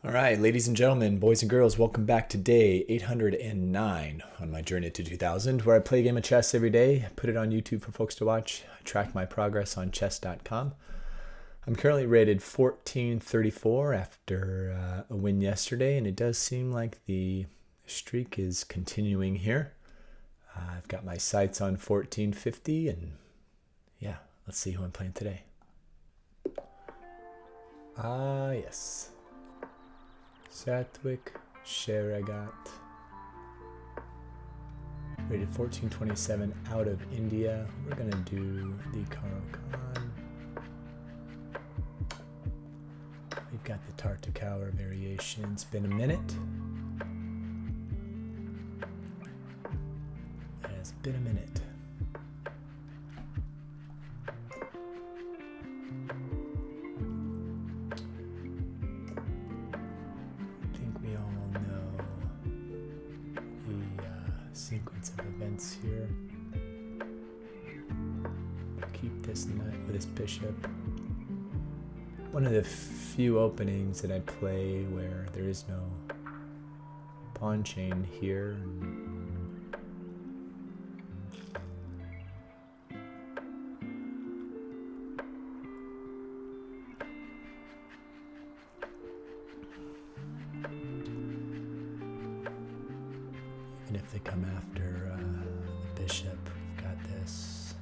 All right, ladies and gentlemen, boys and girls, welcome back to day 809 on my journey to 2000, where I play a game of chess every day, put it on YouTube for folks to watch, I track my progress on chess.com. I'm currently rated 1434 after a win yesterday, and it does seem like the streak is continuing here. I've got my sights on 1450, and yeah, let's see who I'm playing today. Yes. Satwik Sheragat, rated 1427, out of India. We're going to do the Caro-Kann. We've got the Tartakower variation. It's been a minute. It has been a minute. Sequence of events here. Keep this knight with his bishop. One of the few openings that I play where there is no pawn chain here. And if they come after the bishop, we've got this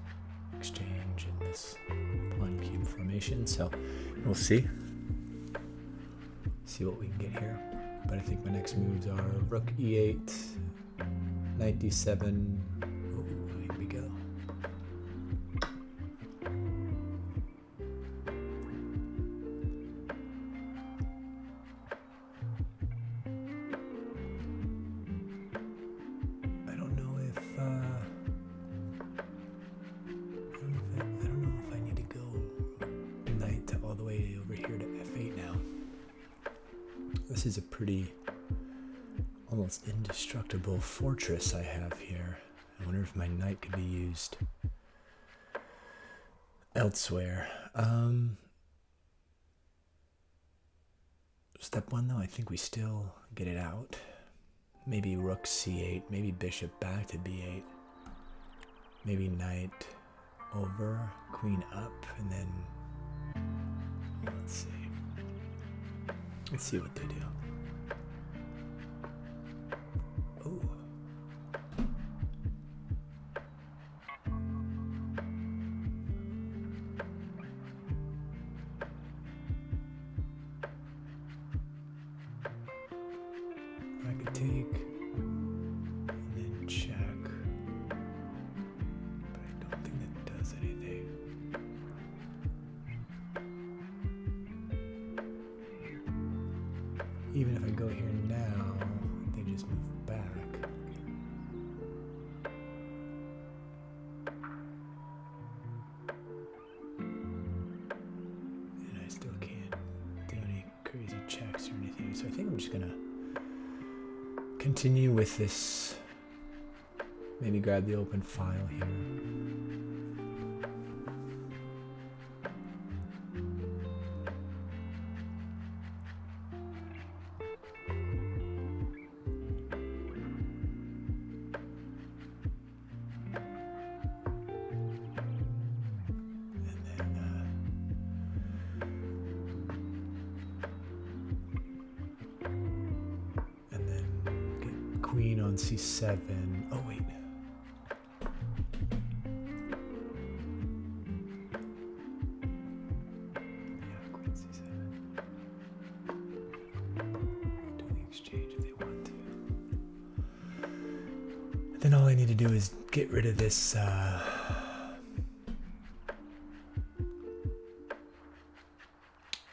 exchange and this pawn cube formation. So we'll see what we can get here. But I think my next moves are rook e8, knight d7. Oh, here we go. This is a pretty almost indestructible fortress I have here. I wonder if my knight could be used elsewhere. Step one though, I think we still get it out. Maybe rook c8, maybe bishop back to b8. Maybe knight over, queen up, and then let's see. Let's see what they do. Ooh. I could take and then check, but I don't think that does anything. Even if I go here now, they just move back. And I still can't do any crazy checks or anything. So I think I'm just gonna continue with this. Maybe grab the open file here. Queen on c7. Oh wait. Yeah, queen c7. Do the exchange if they want to. Then all I need to do is get rid of this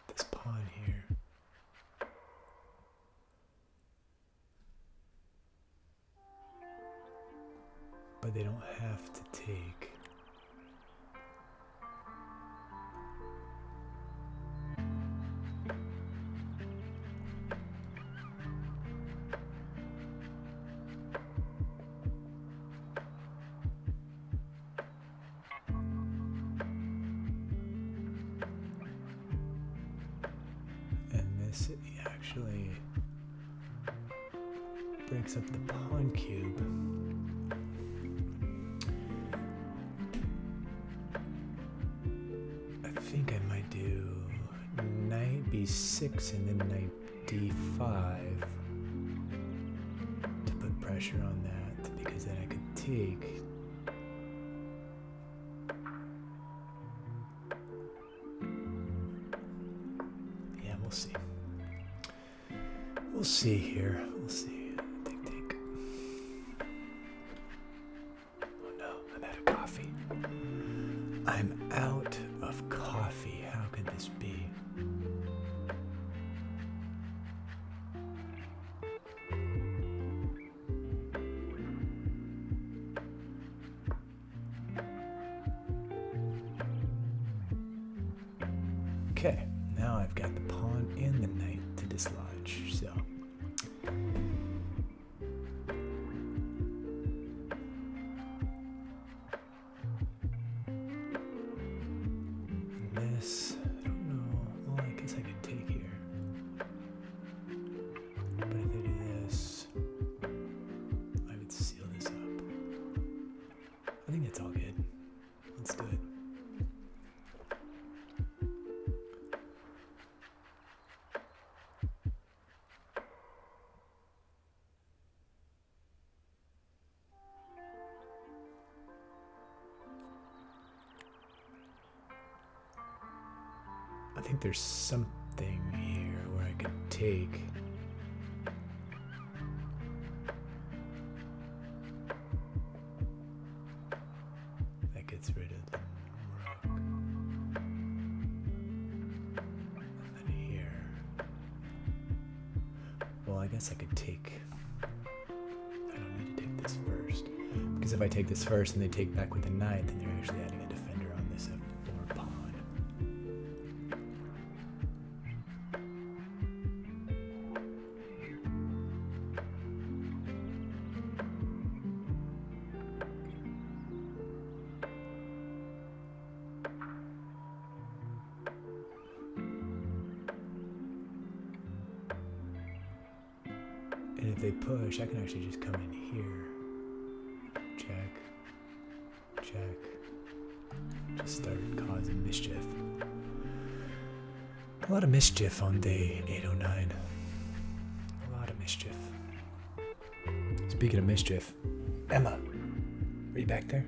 this pawn here. But they don't have to take. And this actually actually breaks up the pawn cube. I think I might do knight b6 and then knight d5 to put pressure on that, because then I could take. Yeah, we'll see. We'll see here. We'll see. Take. Oh no, I'm out of coffee. I'm out of coffee. How could this be? Okay, now I've got the pawn and the knight to dislodge, so. And this, I don't know, well, I guess I could take here. But if I do this, I would seal this up. I think it's all good. Let's do it. I think there's something here where I could take. That gets rid of the rook. And then here. Well, I guess I could take. I don't need to take this first. Because if I take this first and they take back with the knight, then they're actually adding a defender on this f4 pawn. And if they push, I can actually just come in here. Check. Check. Just start causing mischief. A lot of mischief on day 809. A lot of mischief. Speaking of mischief, Emma, are you back there?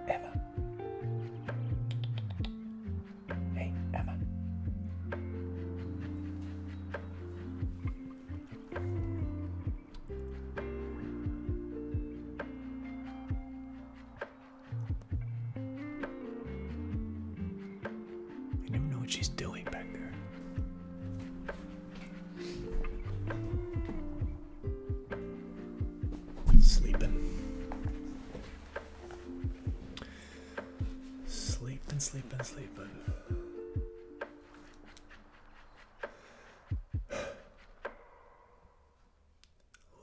Emma. Hey, Emma. I never know what she's doing back there. Sleeping.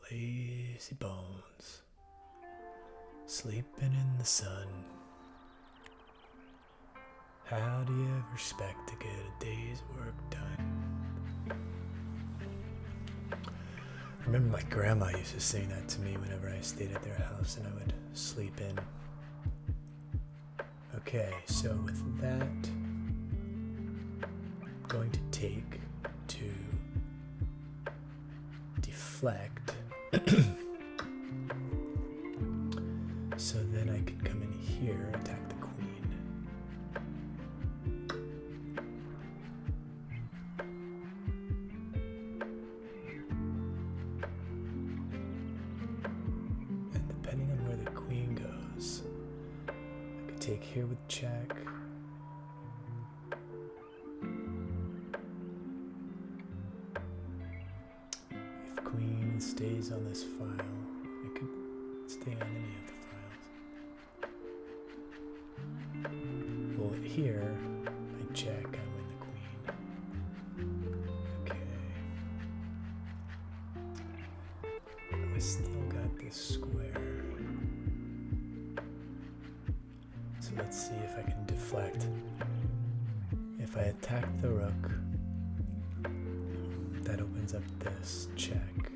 Lazy bones. Sleeping in the sun. How do you ever expect to get a day's work done? I remember my grandma used to sing that to me whenever I stayed at their house and I would sleep in. Okay, so with that, I'm going to take to deflect. So then I can come in here, attack the queen. And depending on where the queen goes, I could take here with check. If queen stays on this file, it could stay on any of the files. Well, here, I check, I win the queen. Okay. I still got this square. So let's see if I can deflect. If I attack the rook, That opens up this check.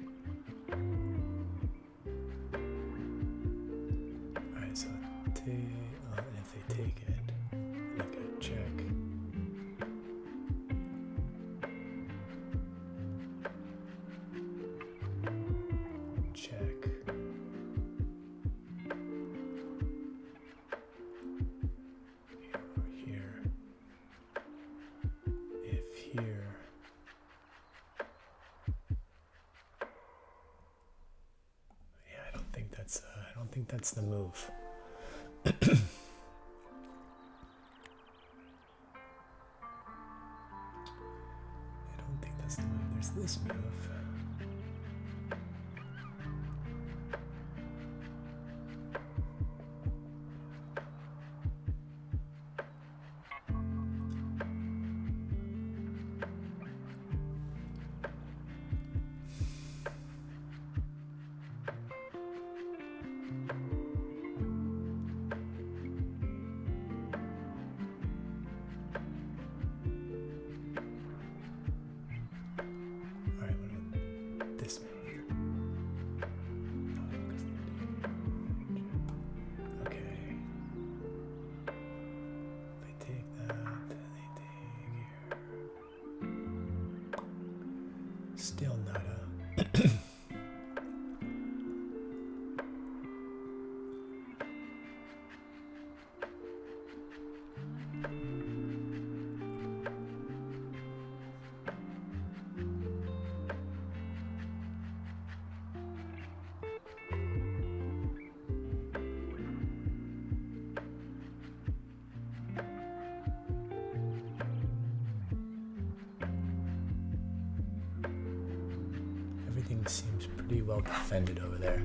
Alright, so and if they take it, then I gotta check. Check. Here. If here. Yeah, I don't think that's the move. I don't think that's the move. There's this move. Still nada. Everything seems pretty well defended over there.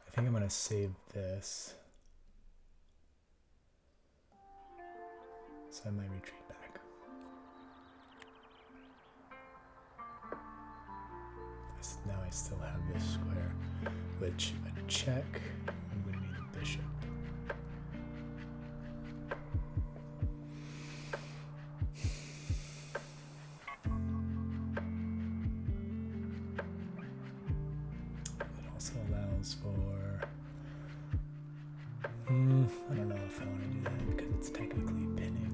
I think I'm gonna save this, so I might retreat back. Now I still have this square, which a check would be the bishop. It also allows for I don't know if I want to do that because it's technically pinning.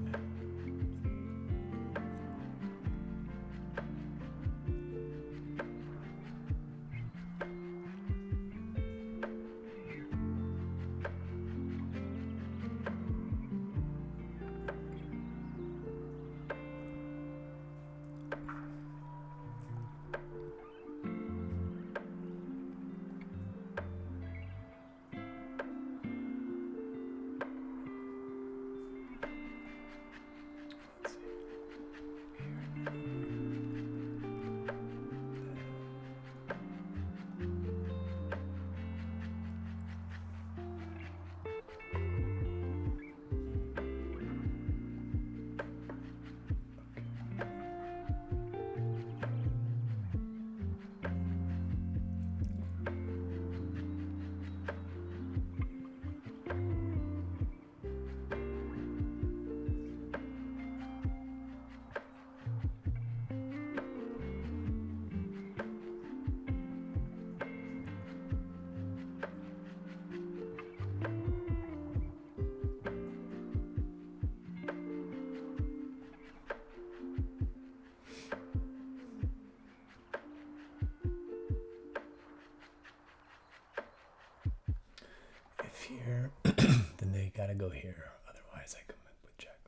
Here, then they gotta go here. Otherwise, I come up with check.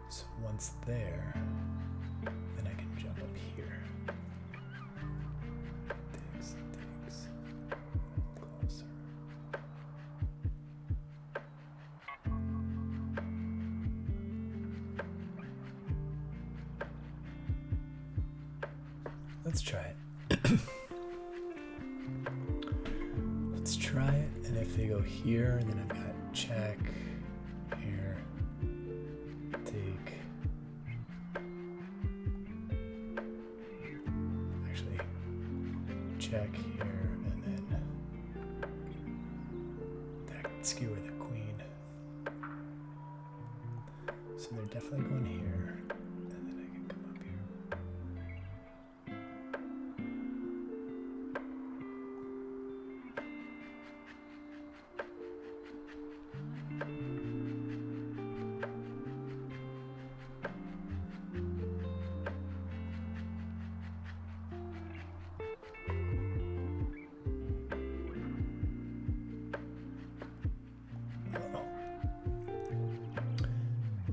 So once there, then I can jump up here. Takes closer. Let's try it. Let's try it, and if they go here, then I've got check here, take. Actually, check here, and then that skewer the queen. So they're definitely going here, and then I can come up here.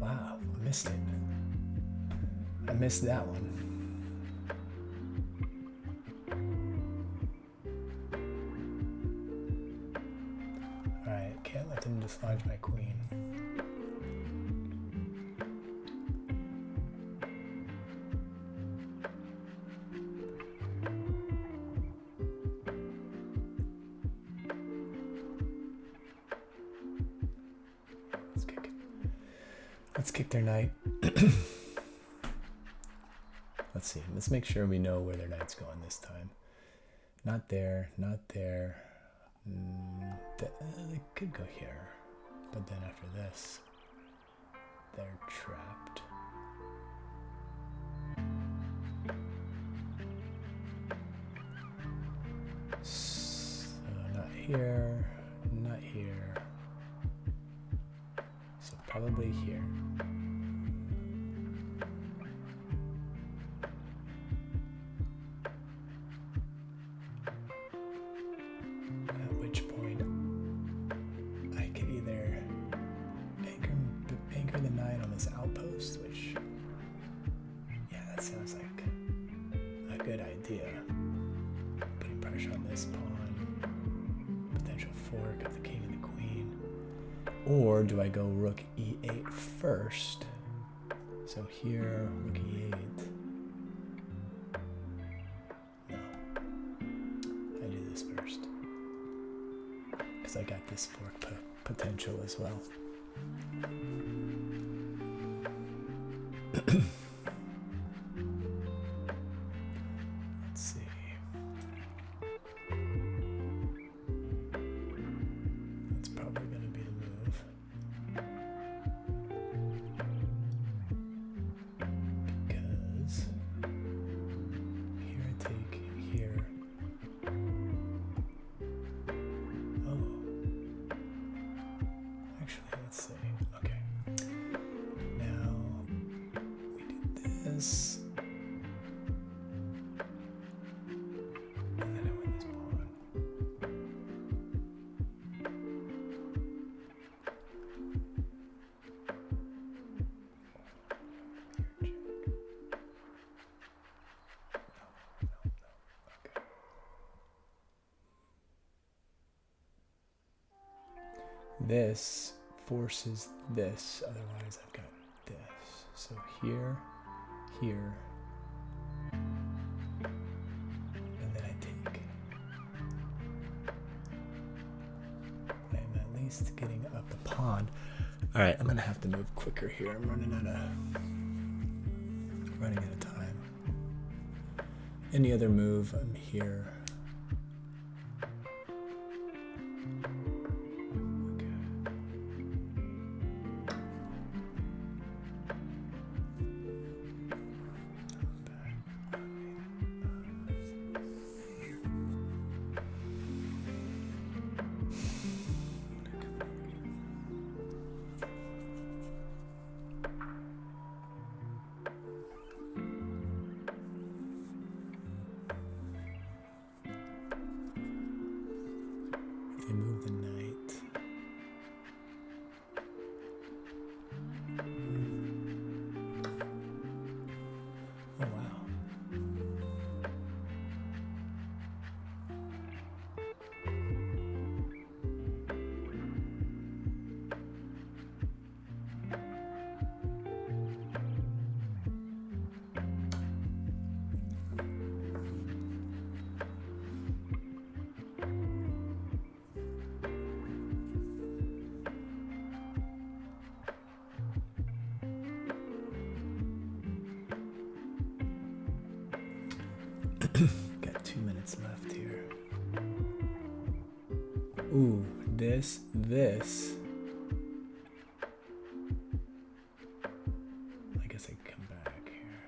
Wow, I missed it. I missed that one. Alright, can't let them dislodge my queen. Let's kick their knight. Let's see. Let's make sure we know where their knight's going this time. Not there, not there. They could go here. But then after this, they're trapped. So not here, not here. So probably here. At which point I could either anchor the knight on this outpost, which, yeah, that sounds like a good idea. Putting pressure on this pawn, potential fork of the king and the queen. Or do I go rook e8 first? So here, rook e8. No. I do this first. Because I got this fork potential as well. Let's see. That's probably going to be the move. Because here I take here. Oh. Actually, let's see. Okay. Now we do this. And then I win this pawn. Okay. This forces this, otherwise I've got this. So here, here, and then I take. I am at least getting up the pawn. All right, I'm gonna have to move quicker here. I'm running out of time. Any other move? I'm here. Got 2 minutes left here. Ooh, this. I guess I can come back here.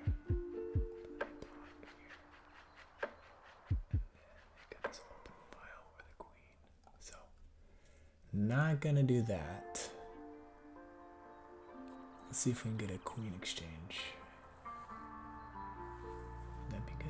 And then I got this open file for the queen. So, not gonna do that. Let's see if we can get a queen exchange. That'd be good.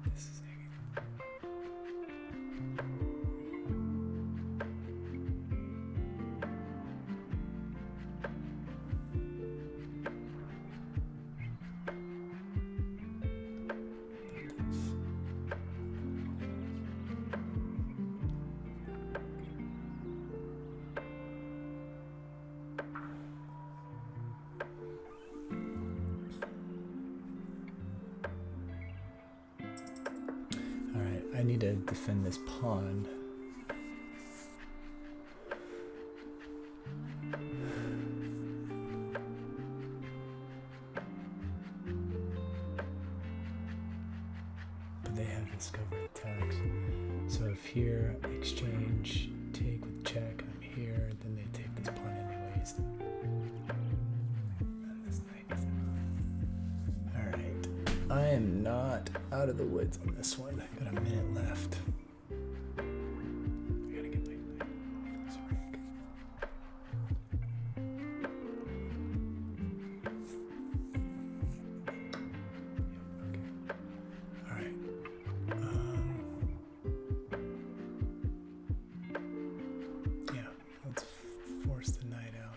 Let's see. I need to defend this pawn. But they have discovered attacks. So if here, exchange, take with check, I'm here, then they take this pawn anyways. And this knight is alright. I am not out of the woods on this one. I've got a minute left. I gotta get my knight off this rank. Okay. Alright. Yeah, let's force the knight out.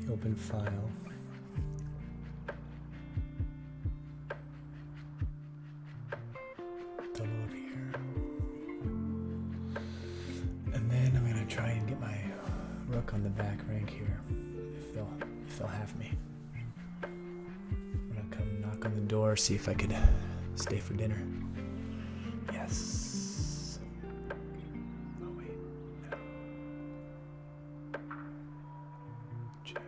Open file. Double up here. And then I'm gonna try and get my rook on the back rank here. If they'll have me. I'm gonna come knock on the door, see if I could stay for dinner. Yes. Oh wait, no. Check.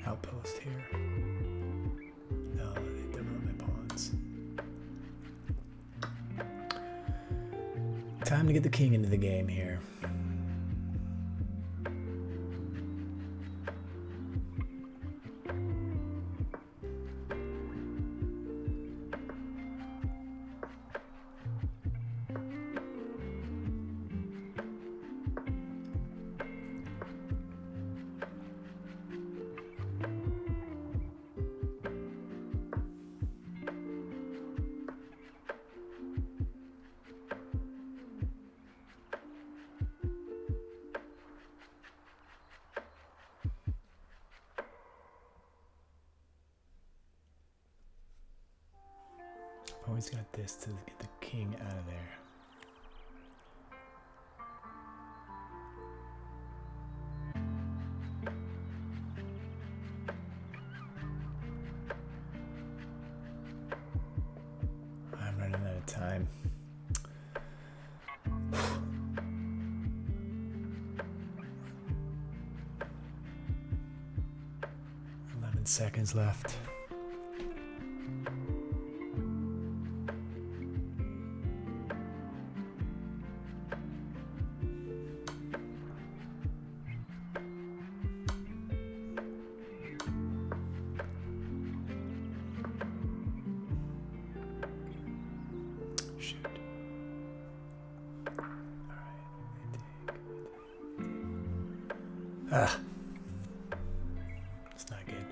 Outpost here. No, they double my pawns. Time to get the king into the game here. Always got this to get the king out of there. I'm running out of time. 11 seconds left. Ah. It's not good.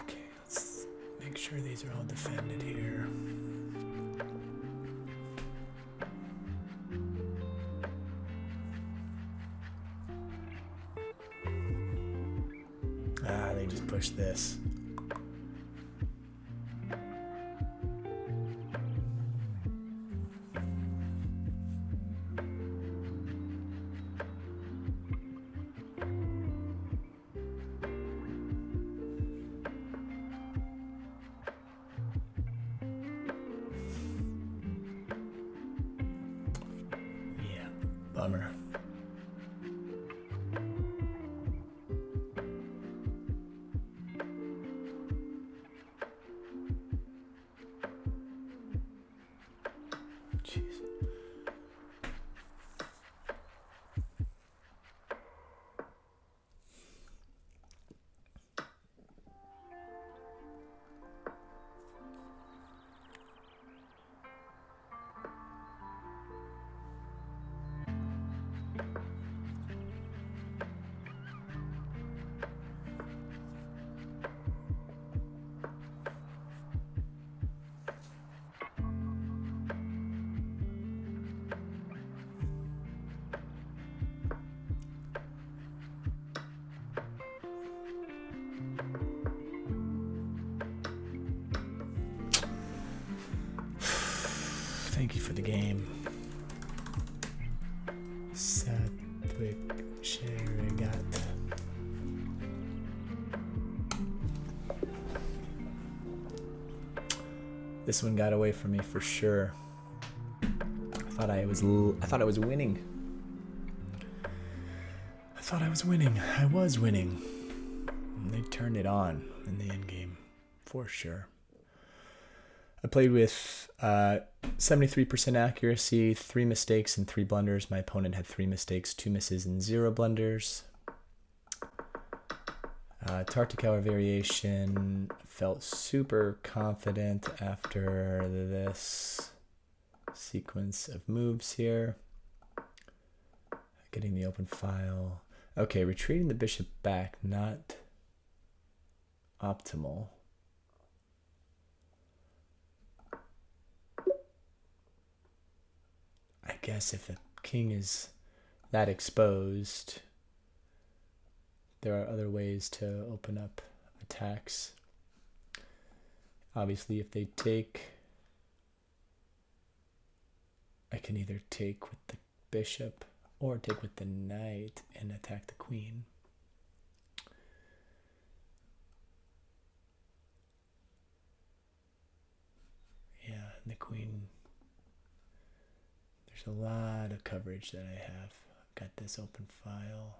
Okay, let's make sure these are all defended here. Ah, they just pushed this. Yeah, bummer. Jeez. Thank you for the game. Satwick Sherigat. This one got away from me for sure. I thought I was winning. I was winning. And they turned it on in the end game for sure. I played with 73% accuracy, 3 mistakes and 3 blunders. My opponent had 3 mistakes, 2 misses, and 0 blunders. Tartakower variation. Felt super confident after this sequence of moves here. Getting the open file. Okay, retreating the bishop back, not optimal. I guess if the king is that exposed, there are other ways to open up attacks. Obviously, if they take, I can either take with the bishop or take with the knight and attack the queen. Yeah, and the queen. There's a lot of coverage that I have. I've got this open file.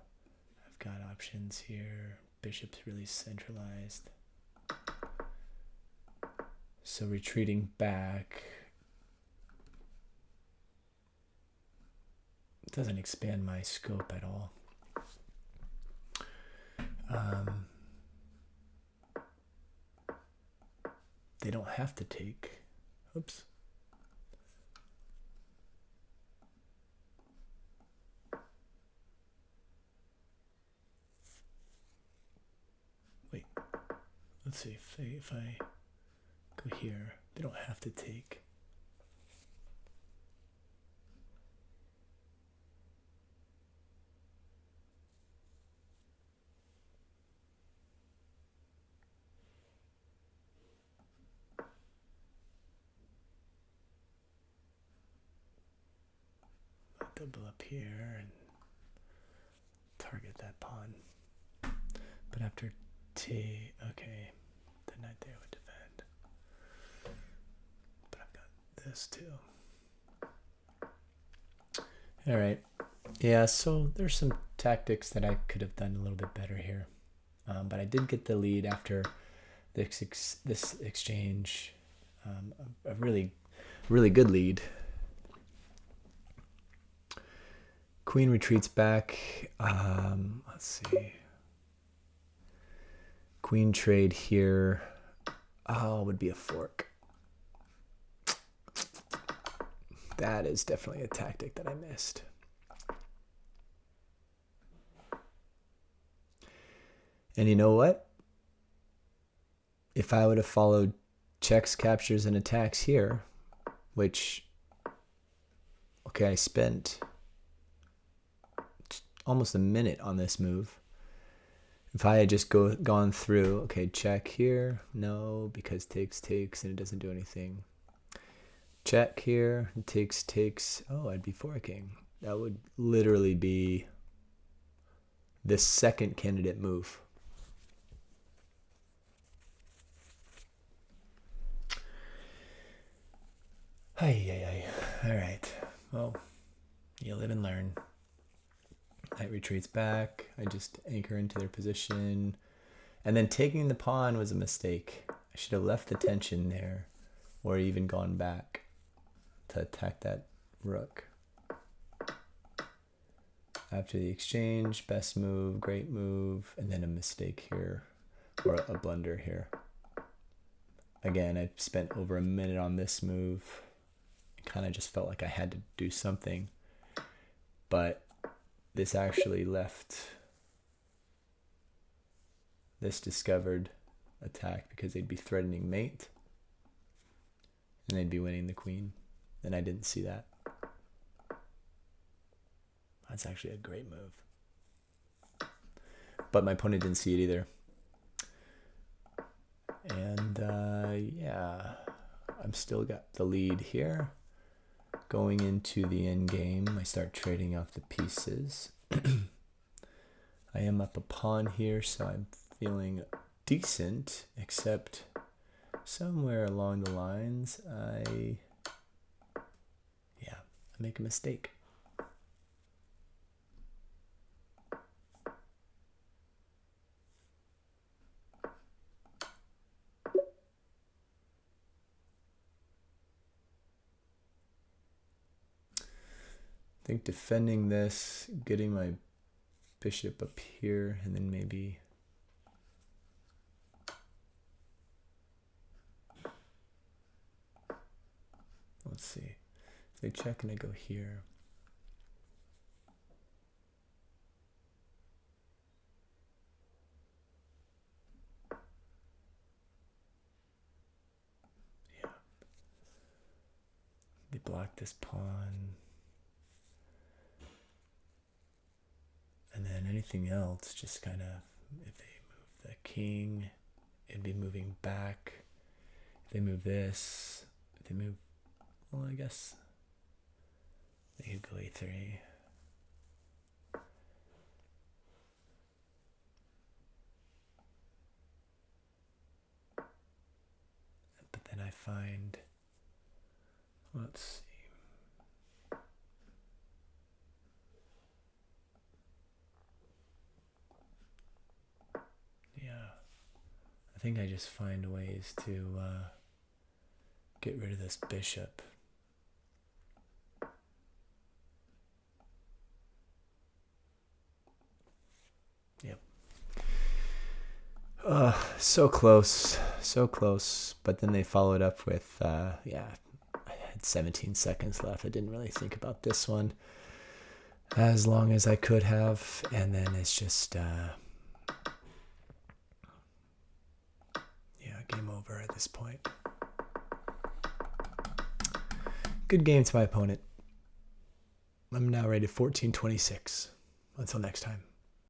I've got options here. Bishop's really centralized. So retreating back doesn't expand my scope at all. They don't have to take. Oops. Wait. Let's see if I go here. They don't have to take. Double up here and target that pawn. But after okay, the knight there would defend. But I've got this too. All right. Yeah, so there's some tactics that I could have done a little bit better here. But I did get the lead after this exchange. A really, really good lead. Queen retreats back. Let's see. Queen trade here. Oh, would be a fork. That is definitely a tactic that I missed. And you know what? If I would have followed checks, captures, and attacks here, which, okay, I spent almost a minute on this move. If I had just gone through, okay, check here, no, because takes, and it doesn't do anything. Check here, takes, oh, I'd be forking. That would literally be the second candidate move. Ay. All right. Well, you live and learn. Knight retreats back. I just anchor into their position. And then taking the pawn was a mistake. I should have left the tension there or even gone back to attack that rook. After the exchange, best move, great move, and then a mistake here or a blunder here. Again, I spent over a minute on this move. It kind of just felt like I had to do something. But this actually left this discovered attack because they'd be threatening mate and they'd be winning the queen, and I didn't see that. That's actually a great move, but my opponent didn't see it either. And yeah, I'm still got the lead here. Going into the end game, I start trading off the pieces. I am up a pawn here, so I'm feeling decent, except somewhere along the lines, I make a mistake. I think defending this, getting my bishop up here, and then maybe let's see. If they check and I go here. Yeah. They block this pawn. And then anything else, just kind of, if they move the king, it'd be moving back. If they move this, if they move, well, I guess they could go a3. But then I find, let's see. I think I just find ways to get rid of this bishop. Yep. So close, but then they followed up with, I had 17 seconds left. I didn't really think about this one as long as I could have, and then it's just, game over at this point. Good game to my opponent. I'm now rated 14-26. Until next time.